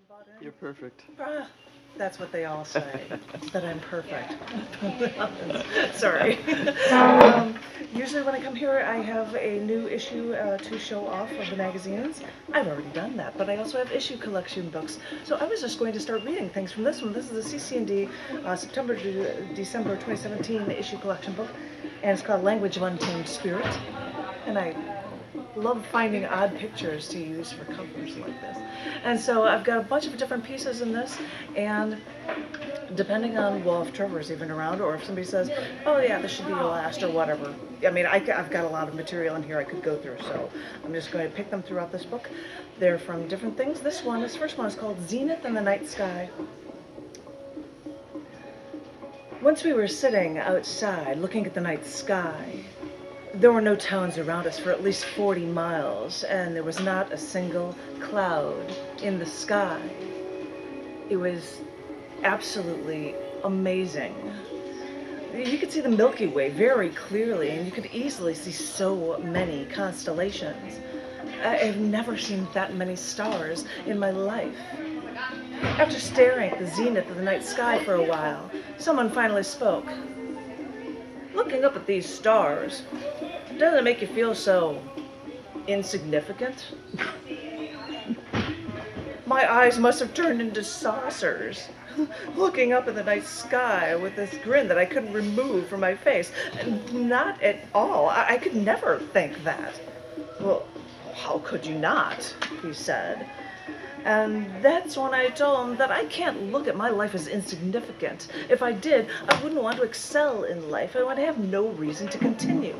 bought in. You're perfect. Ah, that's what they all say, that I'm perfect. Sorry. Usually when I come here, I have a new issue to show off of the magazines. I've already done that, but I also have issue collection books. So I was just going to start reading things from this one. This is the cc&d September to December 2017 issue collection book, and it's called Language of Untamed Spirit. And I love finding odd pictures to use for covers like this. And so I've got a bunch of different pieces in this, and depending on, well, if Trevor's even around, or if somebody says, oh yeah, this should be your last, or whatever. I mean, I've got a lot of material in here I could go through, so I'm just going to pick them throughout this book. They're from different things. This first one is called Zenith in the Night Sky. Once we were sitting outside looking at the night sky. There were no towns around us for at least 40 miles, and there was not a single cloud in the sky. It was absolutely amazing. You could see the Milky Way very clearly, and you could easily see so many constellations. I've never seen that many stars in my life. After staring at the zenith of the night sky for a while, someone finally spoke. Looking up at these stars, doesn't it make you feel so insignificant? My eyes must have turned into saucers, looking up at the night sky with this grin that I couldn't remove from my face. Not at all. I could never think that. Well, how could you not? He said. And that's when I told him that I can't look at my life as insignificant. If I did, I wouldn't want to excel in life. I would have no reason to continue.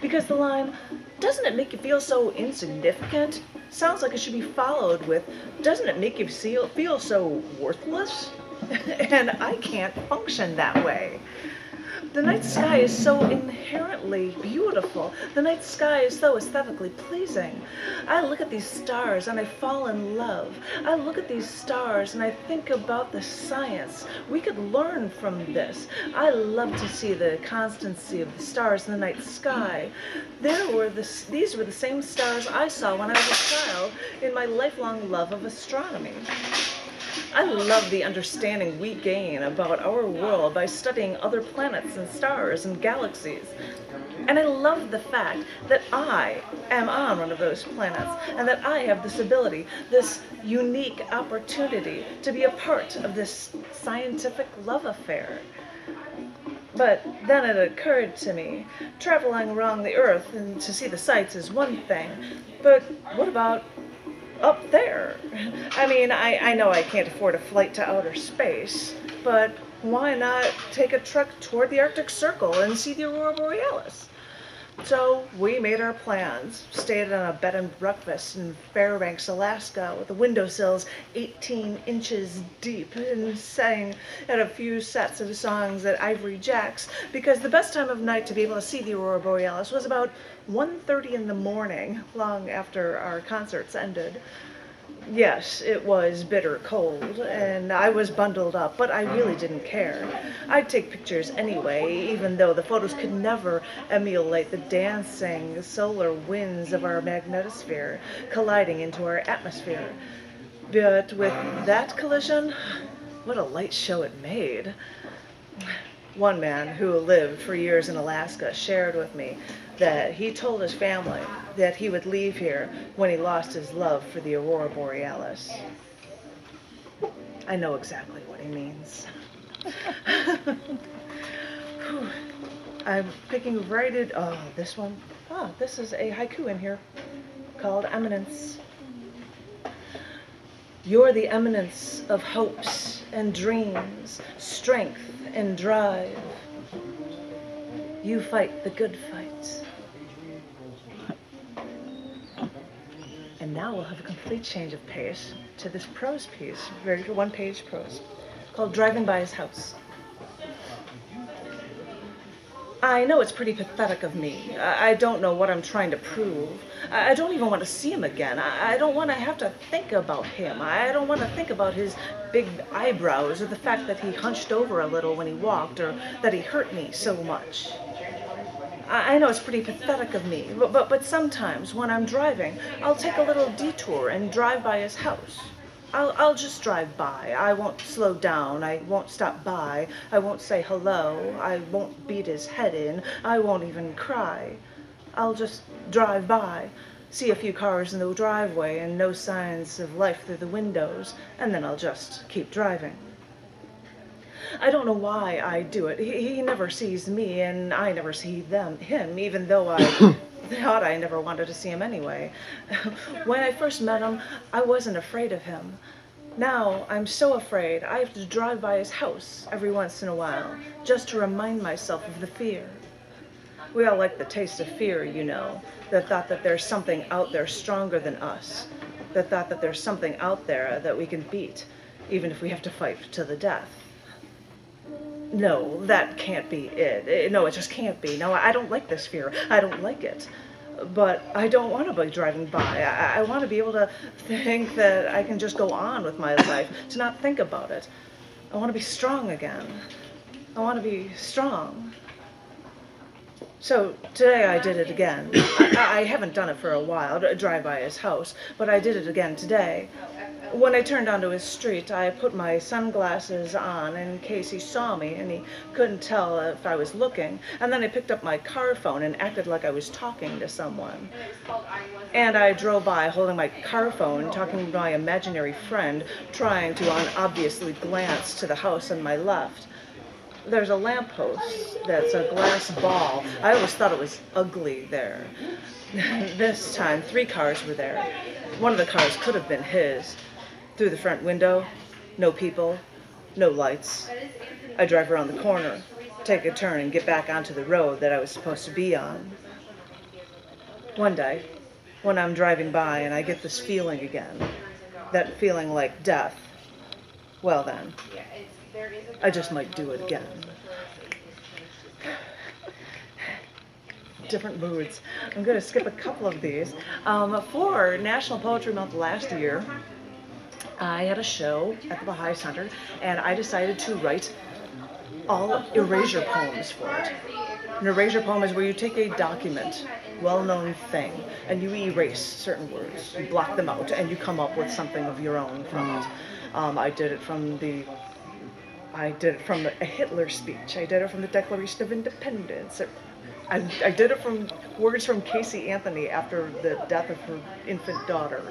Because the line, doesn't it make you feel so insignificant, sounds like it should be followed with, doesn't it make you feel so worthless? And I can't function that way. The night sky is so inherently beautiful. The night sky is so aesthetically pleasing. I look at these stars and I fall in love. I look at these stars and I think about the science. We could learn from this. I love to see the constancy of the stars in the night sky. These were the same stars I saw when I was a child in my lifelong love of astronomy. I love the understanding we gain about our world by studying other planets and stars and galaxies. And I love the fact that I am on one of those planets and that I have this ability, this unique opportunity to be a part of this scientific love affair. But then it occurred to me, traveling around the Earth and to see the sights is one thing, but what about up there? I mean, I know I can't afford a flight to outer space, but why not take a trek toward the Arctic Circle and see the Aurora Borealis? So we made our plans, stayed on a bed and breakfast in Fairbanks, Alaska, with the windowsills 18 inches deep, and sang at a few sets of songs at Ivory Jack's, because the best time of night to be able to see the Aurora Borealis was about 1:30 in the morning, long after our concerts ended. Yes, it was bitter cold, and I was bundled up, but I really didn't care. I'd take pictures anyway, even though the photos could never emulate the dancing solar winds of our magnetosphere colliding into our atmosphere. But with that collision, what a light show it made. One man who lived for years in Alaska shared with me that he told his family that he would leave here when he lost his love for the Aurora Borealis. I know exactly what he means. I'm picking right at, this one. This is a haiku in here called Eminence. You're the eminence of hopes and dreams, strength and drive. You fight the good fight. And now we'll have a complete change of pace to this prose piece, very one-page prose, called Driving by His House. I know it's pretty pathetic of me. I don't know what I'm trying to prove. I don't even want to see him again. I don't want to have to think about him. I don't want to think about his big eyebrows or the fact that he hunched over a little when he walked or that he hurt me so much. I know it's pretty pathetic of me, but sometimes when I'm driving, I'll take a little detour and drive by his house. I'll just drive by. I won't slow down. I won't stop by. I won't say hello. I won't beat his head in. I won't even cry. I'll just drive by, see a few cars in the driveway and no signs of life through the windows, and then I'll just keep driving. I don't know why I do it. He never sees me, and I never see him, even though I thought I never wanted to see him anyway. When I first met him, I wasn't afraid of him. Now I'm so afraid I have to drive by his house every once in a while, just to remind myself of the fear. We all like the taste of fear, you know, the thought that there's something out there stronger than us, the thought that there's something out there that we can beat, even if we have to fight to the death. No, that can't be it. No, it just can't be. No, I don't like this fear. I don't like it. But I don't want to be driving by. I want to be able to think that I can just go on with my life, to not think about it. I want to be strong again. I want to be strong. So today I did it again. I haven't done it for a while, to drive by his house, but I did it again today. When I turned onto his street, I put my sunglasses on in case he saw me and he couldn't tell if I was looking. And then I picked up my car phone and acted like I was talking to someone. And I drove by holding my car phone, talking to my imaginary friend, trying to unobviously glance to the house on my left. There's a lamppost that's a glass ball. I always thought it was ugly there. This time, 3 cars were there. One of the cars could have been his. Through the front window, no people, no lights. I drive around the corner, take a turn, and get back onto the road that I was supposed to be on. One day, when I'm driving by and I get this feeling again, that feeling like death, well then, I just might do it again. Different moods. I'm going to skip a couple of these. For National Poetry Month last year, I had a show at the Baha'i Center, and I decided to write all erasure poems for it. An erasure poem is where you take a document, well-known thing, and you erase certain words. You block them out, and you come up with something of your own from it. I did it from a Hitler speech. I did it from the Declaration of Independence. I did it from words from Casey Anthony after the death of her infant daughter.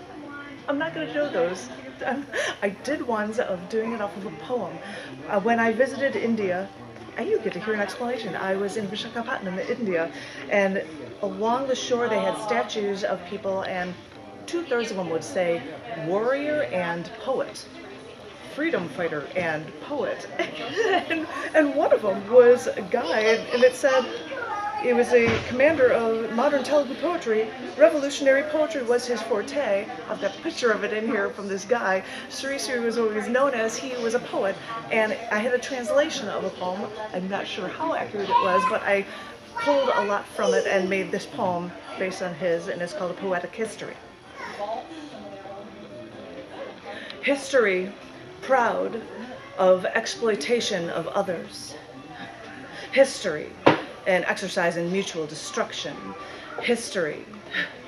I'm not going to do those. I did ones of doing it off of a poem. When I visited India, and you get to hear an explanation. I was in Visakhapatnam, India, and along the shore they had statues of people, and 2/3 of them would say warrior and poet, freedom fighter and poet. and one of them was a guy, and it said, he was a commander of modern Telugu poetry. Revolutionary poetry was his forte. I've got a picture of it in here from this guy. Sri Sri was always known as, he was a poet. And I had a translation of a poem. I'm not sure how accurate it was, but I pulled a lot from it and made this poem based on his, and it's called A Poetic History. History, proud of exploitation of others. History, an exercise in mutual destruction. History,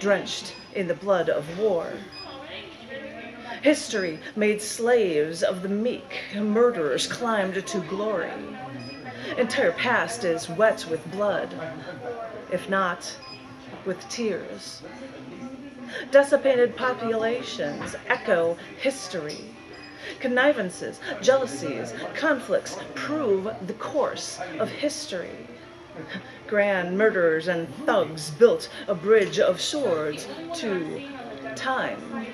drenched in the blood of war. History made slaves of the meek, murderers climbed to glory. Entire past is wet with blood, if not with tears. Dissipated populations echo history. Connivances, jealousies, conflicts prove the course of history. Grand murderers and thugs built a bridge of swords to time.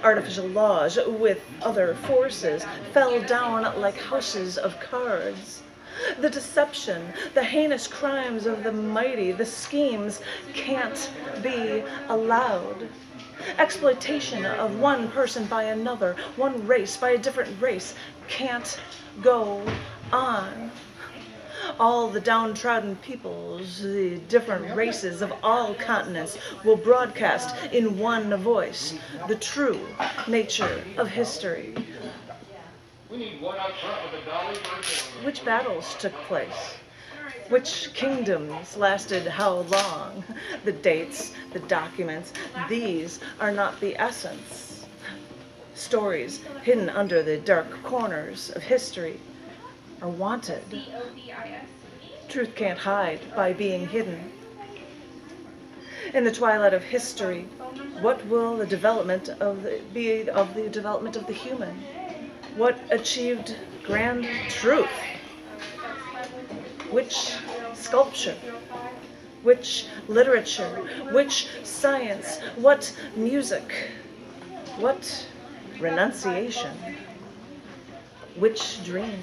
Artificial laws with other forces fell down like houses of cards. The deception, the heinous crimes of the mighty, the schemes can't be allowed. Exploitation of one person by another, one race by a different race, can't go on. All the downtrodden peoples, the different races of all continents will broadcast in one voice the true nature of history. Which battles took place? Which kingdoms lasted how long? The dates, the documents, these are not the essence. Stories hidden under the dark corners of history are wanted. Truth can't hide by being hidden. In the twilight of history, what will the development be of the development of the human? What achieved grand truth? Which sculpture? Which literature? Which science? What music? What renunciation? Which dream?